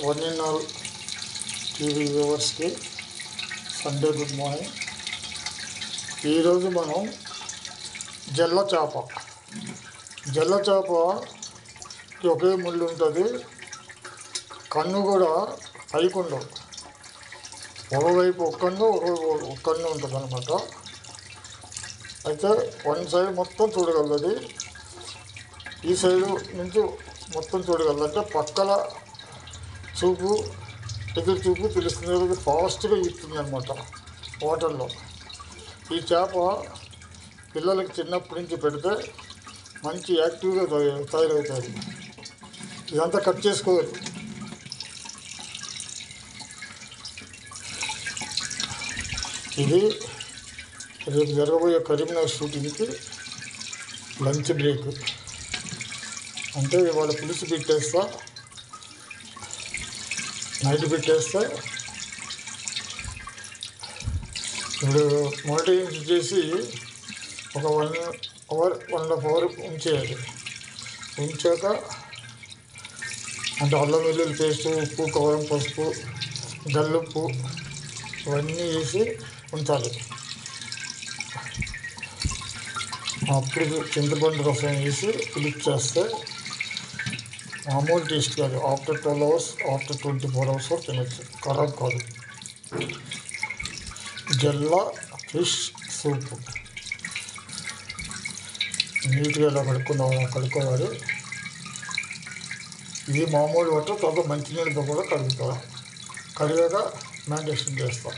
One in all TV వ్యూవర్స్కి Sunday good morning. ఈరోజు మనం జల్ల చేపకి ఒకే ముళ్ళు ఉంటుంది, కన్ను కూడా పైకి ఉండవు. ఒకవైపు ఒక కన్ను ఉంటుంది అనమాట. అయితే వన్ సైడ్ మొత్తం చూడగలదు, ఈ సైడు నుంచి మొత్తం చూడగలదు. అంటే పక్కల చూపు ఎదురు చూపు తెలుస్తుంది, ఫాస్ట్గా ఈస్తుంది అనమాట వాటర్లో. ఈ చేప పిల్లలకి చిన్నప్పటి నుంచి పెడితే మంచి యాక్టివ్గా తయారవుతుంది. ఇదంతా కట్ చేసుకోవాలి. ఇది రేపు జరగబోయే కరీంనగర్ షూటింగ్కి లంచ్ బ్రేక్. అంటే ఇవాళ పులుసు పెట్టేస్తా, నైట్ పెట్టేస్తే ఇప్పుడు మొదటి నుంచి చేసి ఒక 1 అవర్ 1.5 అవర్ ఉంచేయాలి. ఉంచాక అంటే అల్లం వెల్లుల్లి పేస్టు, ఉప్పు, కారం, పసుపు, గల్లుప్పు ఇవన్నీ వేసి ఉంచాలి. అప్పుడు చింతపండు రసం వేసి పులుసు చేస్తే మామూలు టేస్ట్ కాదు. ఆఫ్టర్ 12 అవర్స్, ఆఫ్టర్ 24 అవర్స్ వరకు తినచ్చు, ఖరాబ్ కాదు. జల్ల ఫిష్ సూప్ నీట్గా ఇలా కడుక్కోవాలి. ఇది మామూలు వాటర్, తర్వాత మంచినీళ్ళతో కూడా కడిగాక మ్యారినేషన్ చేస్తాం.